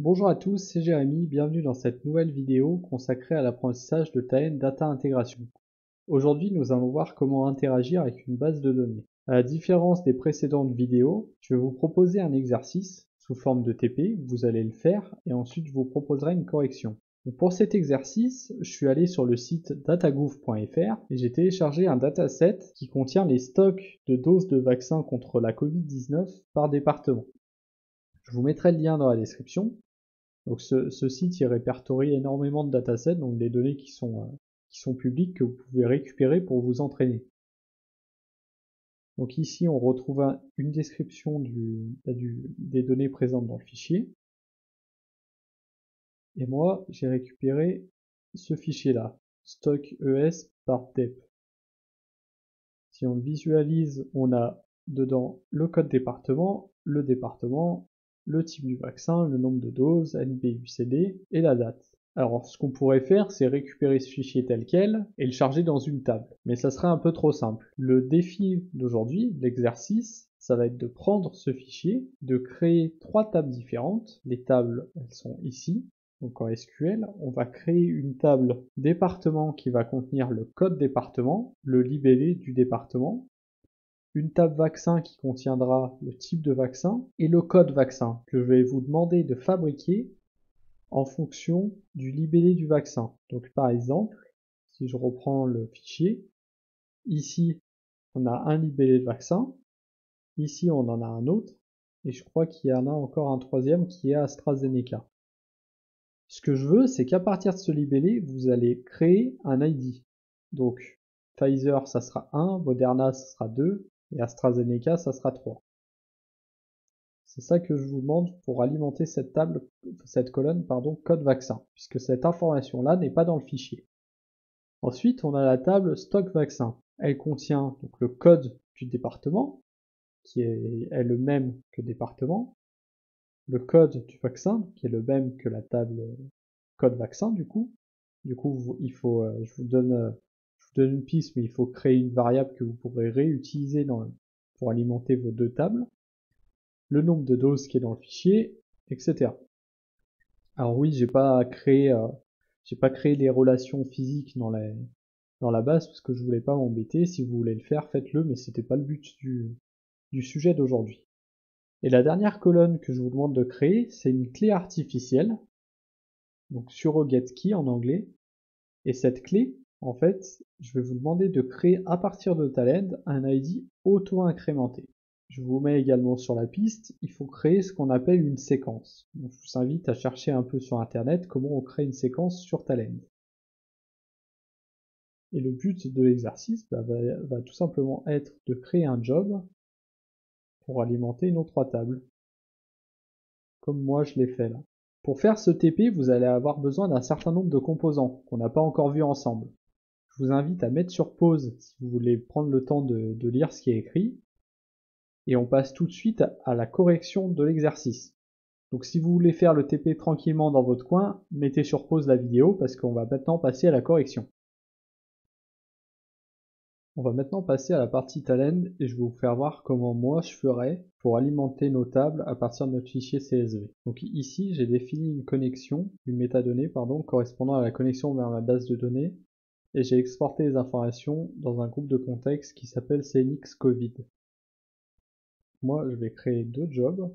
Bonjour à tous, c'est Jérémy, bienvenue dans cette nouvelle vidéo consacrée à l'apprentissage de Talend Data Integration. Aujourd'hui, nous allons voir comment interagir avec une base de données. À la différence des précédentes vidéos, je vais vous proposer un exercice sous forme de TP, vous allez le faire et ensuite je vous proposerai une correction. Donc pour cet exercice, je suis allé sur le site datagouv.fr et j'ai téléchargé un dataset qui contient les stocks de doses de vaccins contre la Covid-19 par département. Je vous mettrai le lien dans la description. Donc ce site il répertorie énormément de datasets, donc des données qui sont publiques que vous pouvez récupérer pour vous entraîner. Donc ici on retrouve une description des données présentes dans le fichier. Et moi j'ai récupéré ce fichier là, stock ES par dep. Si on le visualise, on a dedans le code département, le type du vaccin, le nombre de doses, NBUCD et la date. Alors ce qu'on pourrait faire, c'est récupérer ce fichier tel quel et le charger dans une table. Mais ça serait un peu trop simple. Le défi d'aujourd'hui, l'exercice, ça va être de prendre ce fichier, de créer 3 tables différentes. Les tables, elles sont ici. Donc en SQL, on va créer une table département qui va contenir le code département, le libellé du département, une table vaccin qui contiendra le type de vaccin et le code vaccin que je vais vous demander de fabriquer en fonction du libellé du vaccin. Donc par exemple, si je reprends le fichier, ici on a un libellé de vaccin, ici on en a un autre, et je crois qu'il y en a encore un troisième qui est AstraZeneca. Ce que je veux, c'est qu'à partir de ce libellé, vous allez créer un ID. Donc Pfizer, ça sera 1, Moderna, ça sera 2, et AstraZeneca, ça sera 3. C'est ça que je vous demande pour alimenter cette colonne, code vaccin, puisque cette information-là n'est pas dans le fichier. Ensuite, on a la table stock vaccin. Elle contient donc le code du département, qui est le même que département, le code du vaccin, qui est le même que la table code vaccin du coup. Du coup, il faut, je vous donne une piste, mais il faut créer une variable que vous pourrez réutiliser pour alimenter vos deux tables, le nombre de doses qui est dans le fichier, etc. Alors oui, j'ai pas créé les relations physiques dans la base parce que je voulais pas m'embêter. Si vous voulez le faire, faites-le, mais c'était pas le but du sujet d'aujourd'hui. Et la dernière colonne que je vous demande de créer, c'est une clé artificielle, donc surrogate key en anglais. Et cette clé, en fait, je vais vous demander de créer à partir de Talend un ID auto-incrémenté. Je vous mets également sur la piste, il faut créer ce qu'on appelle une séquence. Donc, je vous invite à chercher un peu sur internet comment on crée une séquence sur Talend. Et le but de l'exercice va tout simplement être de créer un job pour alimenter nos 3 tables, comme moi je l'ai fait là. Pour faire ce TP, vous allez avoir besoin d'un certain nombre de composants qu'on n'a pas encore vus ensemble. Je vous invite à mettre sur pause si vous voulez prendre le temps de lire ce qui est écrit. Et on passe tout de suite à la correction de l'exercice. Donc si vous voulez faire le TP tranquillement dans votre coin, mettez sur pause la vidéo parce qu'on va maintenant passer à la correction. On va maintenant passer à la partie Talend et je vais vous faire voir comment moi je ferais pour alimenter nos tables à partir de notre fichier CSV. Donc ici j'ai défini une métadonnée correspondant à la connexion vers ma base de données et j'ai exporté les informations dans un groupe de contexte qui s'appelle CNX Covid. Moi je vais créer 2 jobs.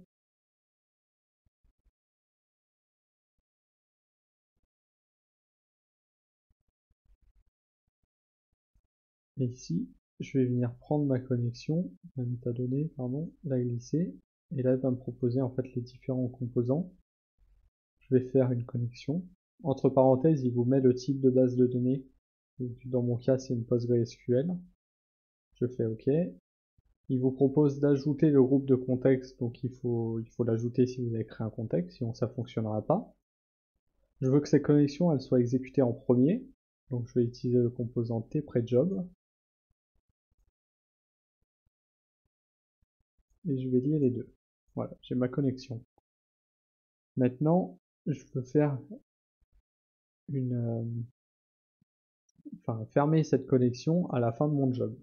Et ici, je vais venir prendre ma connexion, ma métadonnée, la glisser, et là, elle va me proposer en fait les différents composants. Je vais faire une connexion. Entre parenthèses, il vous met le type de base de données. Dans mon cas, c'est une PostgreSQL. Je fais OK. Il vous propose d'ajouter le groupe de contexte, donc il faut l'ajouter si vous avez créé un contexte, sinon ça fonctionnera pas. Je veux que cette connexion elle soit exécutée en premier, donc je vais utiliser le composant tPrejob. Et je vais lier les deux. Voilà, j'ai ma connexion. Maintenant, je peux faire fermer cette connexion à la fin de mon job.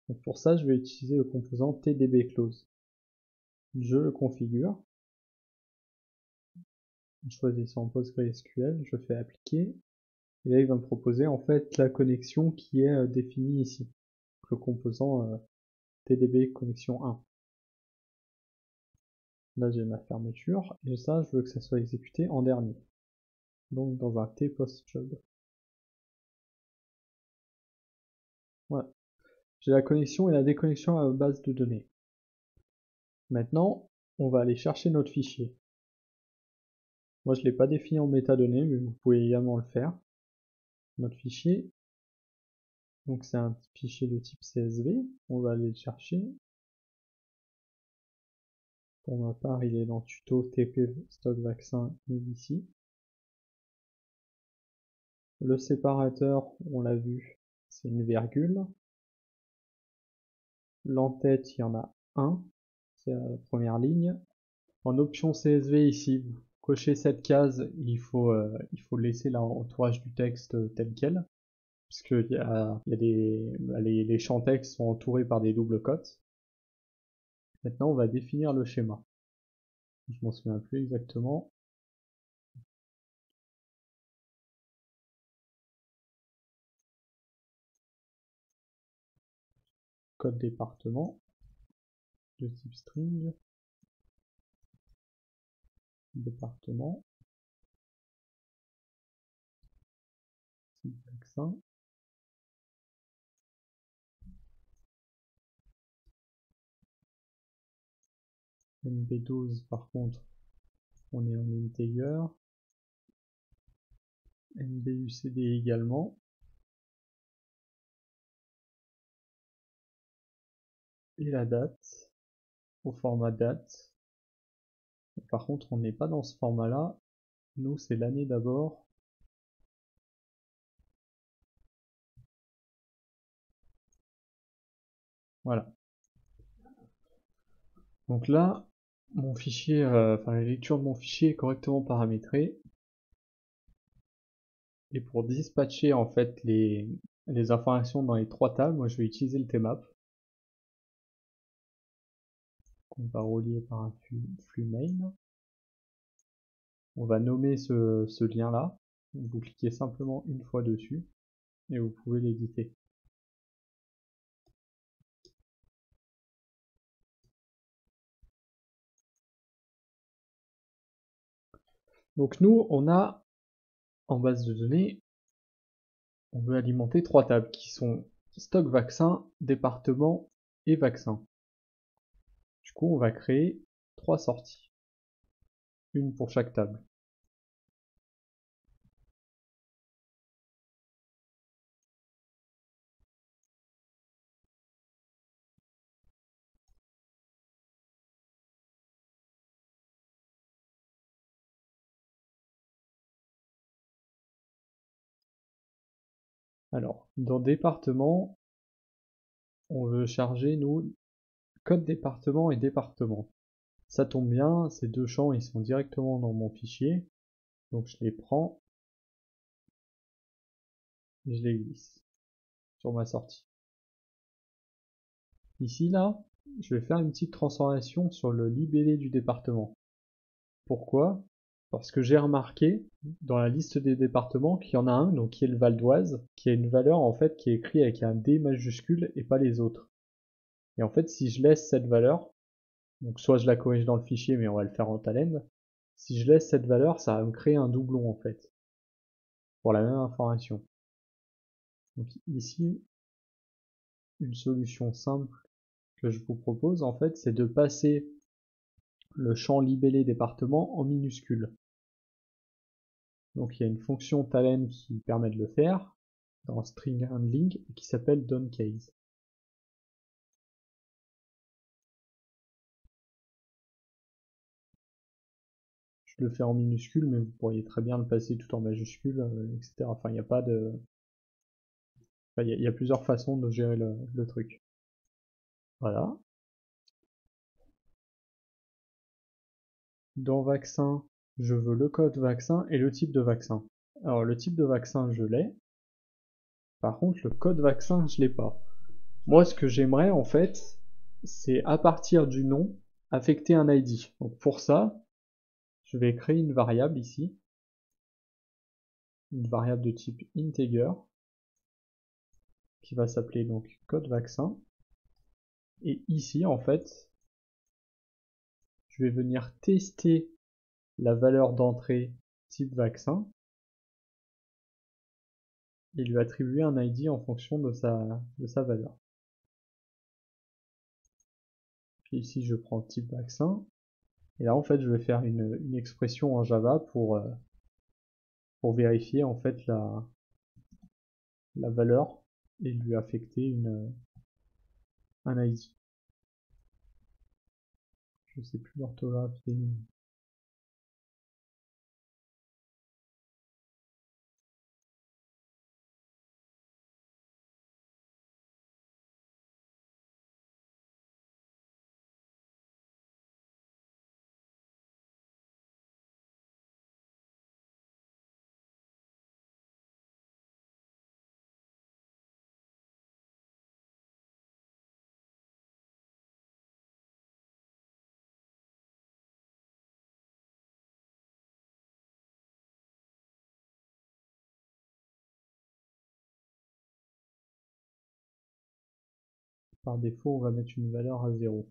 Donc pour ça, je vais utiliser le composant tdbclose. Je le configure. En choisissant PostgreSQL, je fais appliquer. Et là, il va me proposer en fait la connexion qui est définie ici. Le composant TDB connexion 1. Là, j'ai ma fermeture. Et ça, je veux que ça soit exécuté en dernier. Donc dans un tPostJob. Voilà. J'ai la connexion et la déconnexion à la base de données. Maintenant, on va aller chercher notre fichier. Moi, je ne l'ai pas défini en métadonnées, mais vous pouvez également le faire. Notre fichier, donc c'est un fichier de type CSV. On va aller le chercher. Pour ma part, il est dans tuto TP stock vaccin ici. Le séparateur, on l'a vu, c'est une virgule. L'entête, il y en a un, c'est la première ligne. En option CSV ici, vous cochez cette case, il faut laisser l'entourage du texte tel quel, puisque les champs texte sont entourés par des doubles cotes. Maintenant, on va définir le schéma. Je m'en souviens plus exactement. Code département de type string. Département. Type vaccin. NB12 par contre, on est en integer. NBUCD également. Et la date, au format date. Par contre, on n'est pas dans ce format-là. Nous, c'est l'année d'abord. Voilà. Donc là, mon fichier, la lecture de mon fichier est correctement paramétrée. Et pour dispatcher en fait les informations dans les trois tables, moi je vais utiliser le tmap. On va relier par un flux main. On va nommer ce lien-là. Vous cliquez simplement une fois dessus et vous pouvez l'éditer. Donc nous, on a en base de données, on veut alimenter trois tables qui sont stock vaccin, département et vaccin. Du coup, on va créer trois sorties. Une pour chaque table. Alors, dans département, on veut charger, nous, code département et département. Ça tombe bien, ces deux champs, ils sont directement dans mon fichier. Donc je les prends et je les glisse sur ma sortie. Ici, là, je vais faire une petite transformation sur le libellé du département. Pourquoi? Parce que j'ai remarqué dans la liste des départements qu'il y en a un, donc qui est le Val d'Oise, qui a une valeur en fait qui est écrite avec un D majuscule et pas les autres. Et en fait, si je laisse cette valeur, donc soit je la corrige dans le fichier, mais on va le faire en talend, si je laisse cette valeur, ça va me créer un doublon en fait, pour la même information. Donc ici, une solution simple que je vous propose en fait, c'est de passer le champ libellé département en minuscule. Donc il y a une fonction talend qui permet de le faire dans string handling qui s'appelle downcase. Je le fais en minuscule, mais vous pourriez très bien le passer tout en majuscule, etc. Enfin, il n'y a pas de... Enfin, il y a plusieurs façons de gérer le truc. Voilà. Dans vaccin, je veux le code vaccin et le type de vaccin. Alors le type de vaccin, je l'ai. Par contre, le code vaccin, je l'ai pas. Moi, ce que j'aimerais, en fait, c'est à partir du nom, affecter un ID. Donc pour ça, je vais créer une variable ici, une variable de type integer, qui va s'appeler donc code vaccin. Et ici, en fait, je vais venir tester la valeur d'entrée type vaccin et lui attribuer un ID en fonction de sa valeur. Puis ici, je prends type vaccin. Et là, en fait, je vais faire une expression en Java pour vérifier en fait la valeur et lui affecter un ID. Je sais plus l'orthographe. Par défaut, on va mettre une valeur à 0.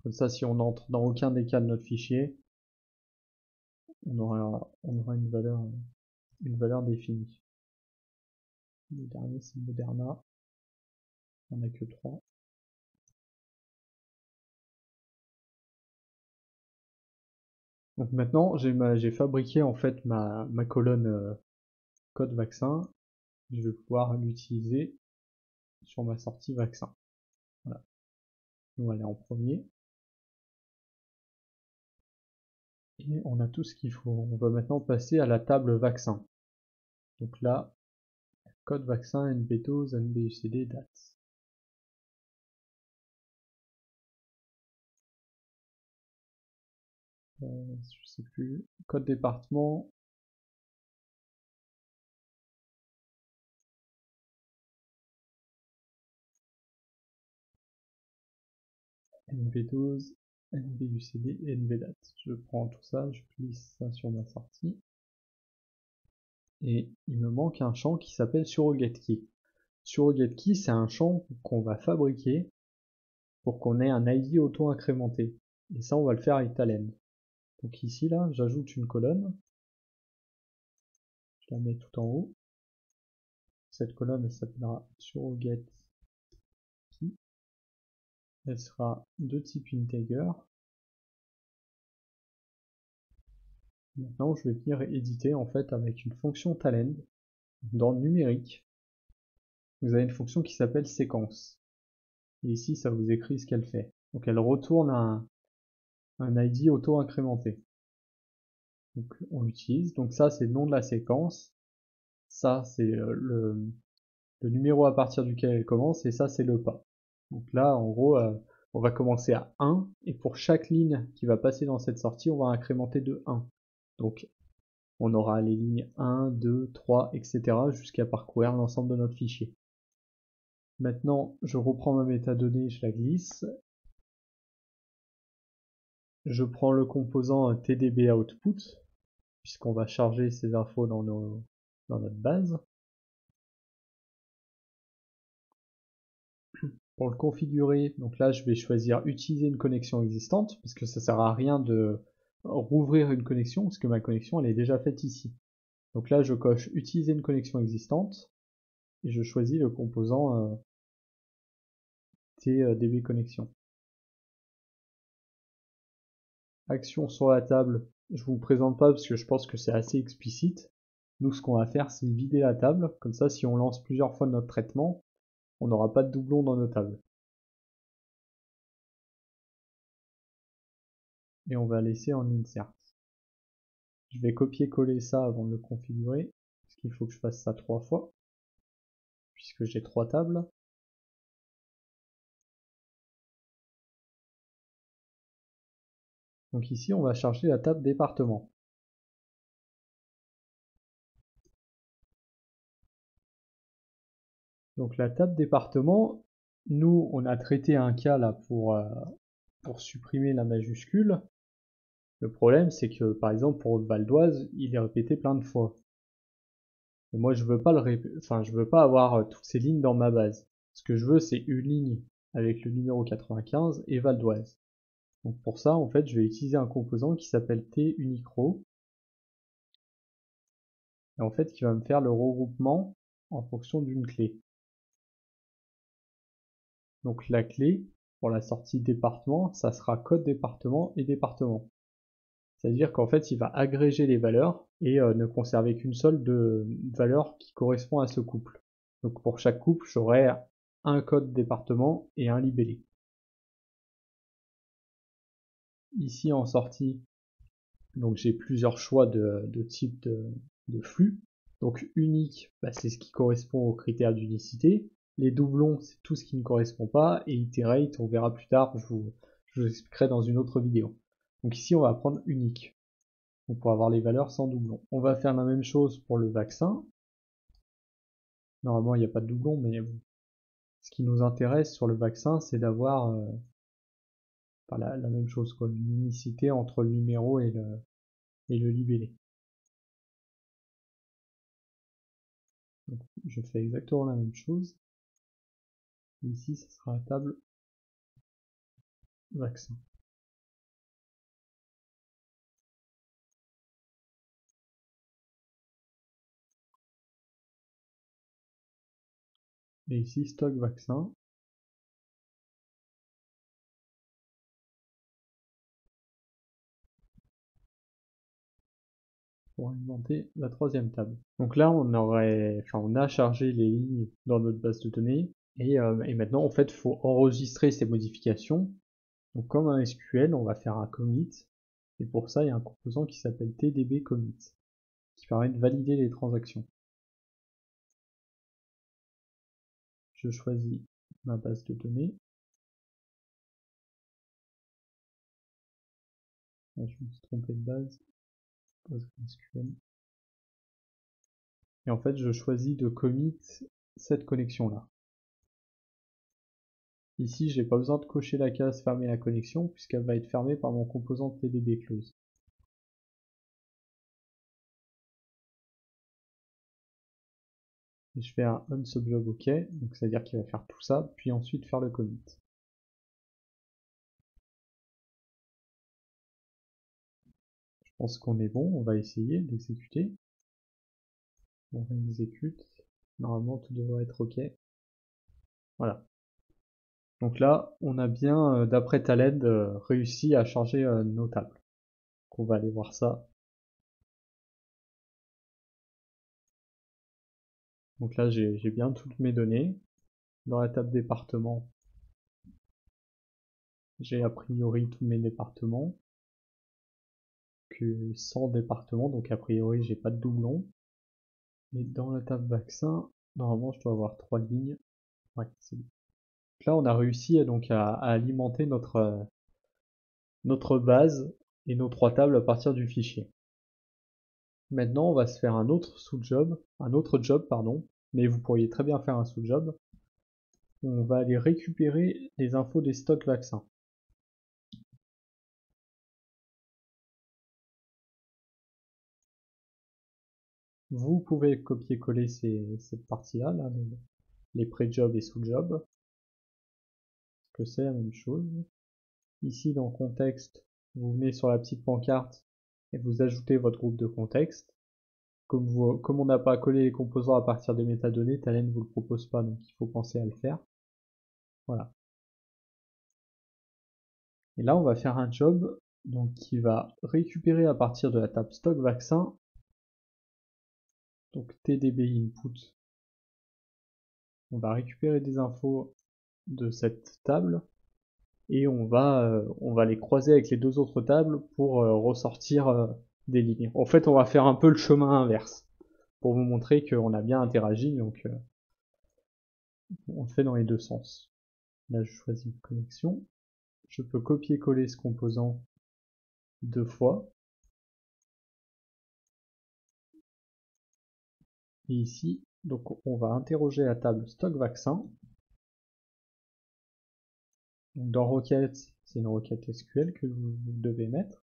Comme ça, si on n'entre dans aucun des cas de notre fichier, on aura une valeur définie. Le dernier, c'est Moderna. Il n'y en a que 3. Donc maintenant, j'ai fabriqué en fait ma colonne code vaccin. Je vais pouvoir l'utiliser sur ma sortie vaccin. Voilà. On va aller en premier. Et on a tout ce qu'il faut. On va maintenant passer à la table vaccin. Donc là, code vaccin, NB12, NBUCD, date. Je sais plus. Code département. NB12, NBUCD et NBDate. Je prends tout ça, je glisse ça sur ma sortie. Et il me manque un champ qui s'appelle surrogateKey. SurrogateKey, c'est un champ qu'on va fabriquer pour qu'on ait un ID auto-incrémenté. Et ça, on va le faire avec Talend. Donc ici, là, j'ajoute une colonne. Je la mets tout en haut. Cette colonne, elle s'appellera surrogateKey. Elle sera de type integer. Maintenant, je vais venir éditer en fait avec une fonction Talend. Dans le numérique, vous avez une fonction qui s'appelle séquence. Et ici, ça vous écrit ce qu'elle fait. Donc elle retourne un ID auto-incrémenté. Donc on l'utilise. Donc ça, c'est le nom de la séquence. Ça, c'est le numéro à partir duquel elle commence. Et ça, c'est le pas. Donc là, en gros, on va commencer à 1. Et pour chaque ligne qui va passer dans cette sortie, on va incrémenter de 1. Donc on aura les lignes 1, 2, 3, etc. jusqu'à parcourir l'ensemble de notre fichier. Maintenant, je reprends ma métadonnée, je la glisse. Je prends le composant TDB output, puisqu'on va charger ces infos dans notre base. Pour le configurer, donc là je vais choisir utiliser une connexion existante, parce que ça sert à rien de rouvrir une connexion, parce que ma connexion elle est déjà faite ici. Donc là je coche utiliser une connexion existante, et je choisis le composant TDB connexion. Action sur la table, je vous le présente pas parce que je pense que c'est assez explicite. Nous, ce qu'on va faire, c'est vider la table. Comme ça, si on lance plusieurs fois notre traitement, on n'aura pas de doublons dans nos tables. Et on va laisser en insert. Je vais copier-coller ça avant de le configurer, parce qu'il faut que je fasse ça 3 fois, puisque j'ai 3 tables. Donc ici, on va charger la table département. Donc la table département, nous, on a traité un cas là pour supprimer la majuscule. Le problème, c'est que, par exemple, pour Val d'Oise, il est répété plein de fois. Et moi, je veux pas je veux pas avoir toutes ces lignes dans ma base. Ce que je veux, c'est une ligne avec le numéro 95 et Val d'Oise. Donc pour ça, en fait, je vais utiliser un composant qui s'appelle TUnicRow, et en fait, qui va me faire le regroupement en fonction d'une clé. Donc la clé, pour la sortie département, ça sera code département et département. C'est-à-dire qu'en fait, il va agréger les valeurs et ne conserver qu'une seule de valeur qui correspond à ce couple. Donc pour chaque couple, j'aurai un code département et un libellé. Ici en sortie, donc j'ai plusieurs choix de type de flux. Donc unique, bah, c'est ce qui correspond aux critères d'unicité. Les doublons, c'est tout ce qui ne correspond pas. Et iterate, on verra plus tard, je vous expliquerai dans une autre vidéo. Donc ici, on va prendre unique. Donc pour avoir les valeurs sans doublon. On va faire la même chose pour le vaccin. Normalement, il n'y a pas de doublon, mais ce qui nous intéresse sur le vaccin, c'est d'avoir la même chose, quoi, une unicité entre le numéro et le libellé. Donc, je fais exactement la même chose. Ici, ce sera la table vaccin. Et ici, stock vaccin. Pour alimenter la troisième table. Donc là, on a chargé les lignes dans notre base de données. Et maintenant, en fait, il faut enregistrer ces modifications. Donc comme un SQL, on va faire un commit. Et pour ça, il y a un composant qui s'appelle tdb commit, qui permet de valider les transactions. Je choisis ma base de données. Là, je me suis trompé de base. PostgreSQL. Et en fait, je choisis de commit cette connexion-là. Ici, j'ai pas besoin de cocher la case fermer la connexion, puisqu'elle va être fermée par mon composant tdb close. Et je fais un onSubjob OK, donc c'est-à-dire qu'il va faire tout ça, puis ensuite faire le commit. Je pense qu'on est bon, on va essayer d'exécuter. On réexécute. Normalement, tout devrait être OK. Voilà. Donc là, on a bien, d'après Talend, réussi à charger nos tables. Donc on va aller voir ça. Donc là, j'ai bien toutes mes données. Dans la table département, j'ai a priori tous mes départements. Que 100 départements, donc a priori, j'ai pas de doublon. Et dans la table vaccin, normalement, je dois avoir 3 lignes. Ouais, c'est bon. Là, on a réussi donc à alimenter notre base et nos 3 tables à partir du fichier. Maintenant, on va se faire un autre sous-job, pardon, mais vous pourriez très bien faire un sous-job. On va aller récupérer les infos des stocks vaccins. Vous pouvez copier-coller cette partie-là, là, les pré-jobs et sous-jobs, que c'est la même chose. Ici, dans contexte, vous venez sur la petite pancarte et vous ajoutez votre groupe de contexte. Comme on n'a pas collé les composants à partir des métadonnées, Talend ne vous le propose pas, donc il faut penser à le faire. Voilà. Et là, on va faire un job donc, qui va récupérer à partir de la table stock vaccin, donc tdb input. On va récupérer des infos de cette table et on va les croiser avec les deux autres tables pour ressortir des lignes. En fait, on va faire un peu le chemin inverse pour vous montrer qu'on a bien interagi, donc on le fait dans les deux sens. Là, je choisis une connexion. Je peux copier-coller ce composant 2 fois. Et ici, donc on va interroger la table stock vaccin. Donc dans requête, c'est une requête SQL que vous devez mettre.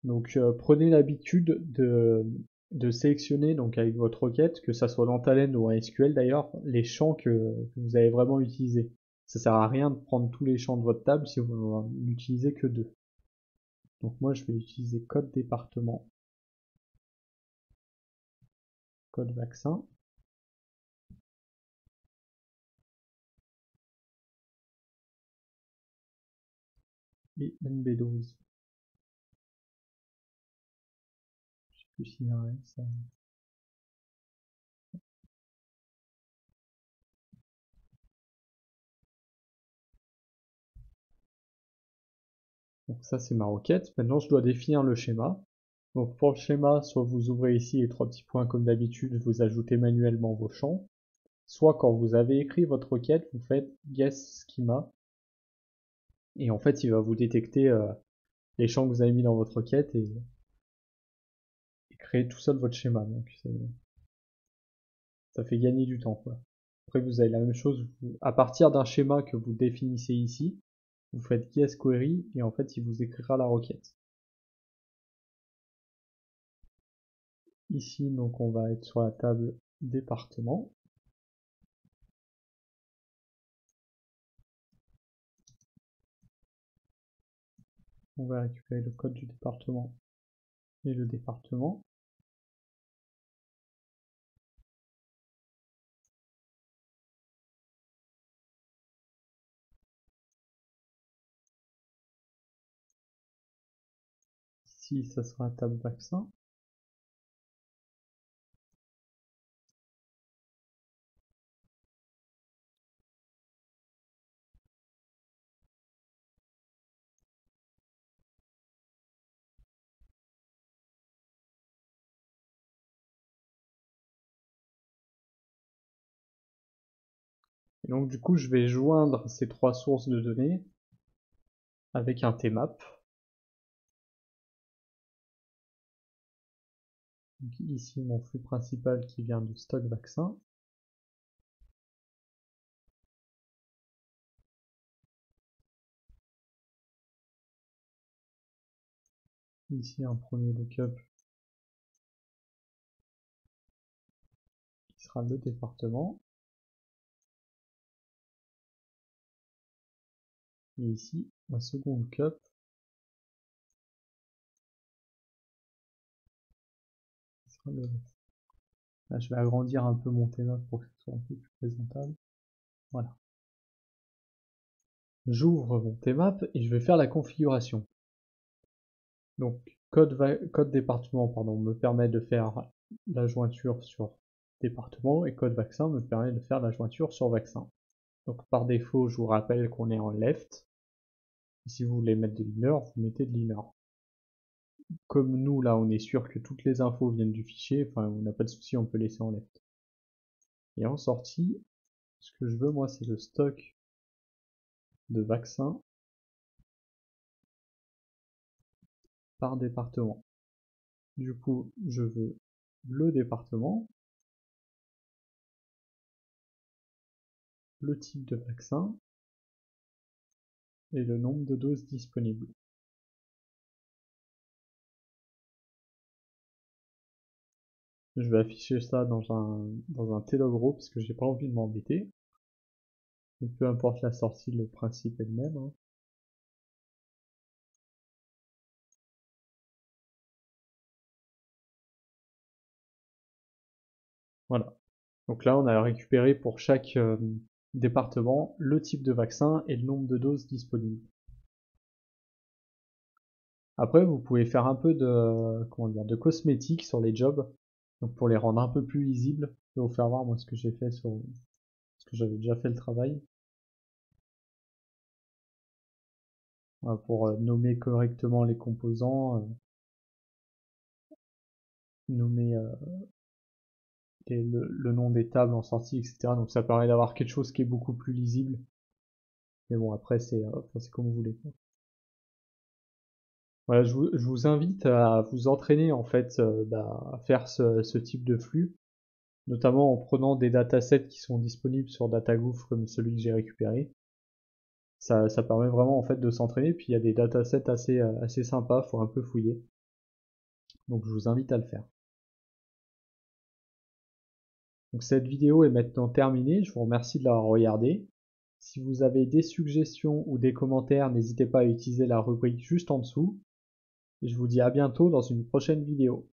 Donc prenez l'habitude de sélectionner donc avec votre requête, que ça soit dans Talend ou en SQL d'ailleurs, les champs que vous allez vraiment utiliser. Ça sert à rien de prendre tous les champs de votre table si vous n'utilisez que deux. Donc moi je vais utiliser code département, code vaccin. Et NB12. Je sais plus s'il y a un ça. Donc ça c'est ma requête. Maintenant je dois définir le schéma. Donc pour le schéma, soit vous ouvrez ici les trois petits points comme d'habitude, vous ajoutez manuellement vos champs. Soit quand vous avez écrit votre requête, vous faites guess schema. Et en fait il va vous détecter les champs que vous avez mis dans votre requête et créer tout seul votre schéma. Donc ça fait gagner du temps quoi. Après vous avez la même chose, à partir d'un schéma que vous définissez ici, vous faites guess query et en fait il vous écrira la requête. Ici donc on va être sur la table département. On va récupérer le code du département et le département. Ici ça sera la table vaccin. Et donc du coup je vais joindre ces trois sources de données avec un tmap. Donc ici mon flux principal qui vient de stock vaccin. Ici un premier lookup qui sera le département. Et ici un second lookup qui sera le... Là je vais agrandir un peu mon tmap pour que ce soit un peu plus présentable. Voilà. J'ouvre mon tmap et je vais faire la configuration. Donc code département me permet de faire la jointure sur département et code vaccin me permet de faire la jointure sur vaccin. Donc par défaut, je vous rappelle qu'on est en left. Et si vous voulez mettre de l'inner, vous mettez de l'inner. Comme nous là, on est sûr que toutes les infos viennent du fichier, enfin on n'a pas de souci, on peut laisser en left. Et en sortie, ce que je veux moi, c'est le stock de vaccin par département. Du coup, je veux le département, le type de vaccin et le nombre de doses disponibles. Je vais afficher ça dans un T-log parce que j'ai pas envie de m'embêter. Peu importe la sortie, le principe est le même. Hein. Voilà. Donc là, on a récupéré pour chaque département le type de vaccin et le nombre de doses disponibles. Après, vous pouvez faire un peu de, comment dire, de cosmétique sur les jobs, donc pour les rendre un peu plus lisibles. Je vais vous faire voir moi ce que j'ai fait sur, parce que j'avais déjà fait le travail. Voilà, pour nommer correctement les composants, nommer le nom des tables en sortie, etc. Donc ça permet d'avoir quelque chose qui est beaucoup plus lisible. Mais bon, après, c'est comme vous voulez. Voilà, je vous invite à vous entraîner en fait à faire ce type de flux, notamment en prenant des datasets qui sont disponibles sur Datagouv comme celui que j'ai récupéré. Ça permet vraiment en fait de s'entraîner, puis il y a des datasets assez sympas, faut un peu fouiller. Donc je vous invite à le faire. Donc cette vidéo est maintenant terminée, je vous remercie de l'avoir regardée. Si vous avez des suggestions ou des commentaires, n'hésitez pas à utiliser la rubrique juste en dessous. Et je vous dis à bientôt dans une prochaine vidéo.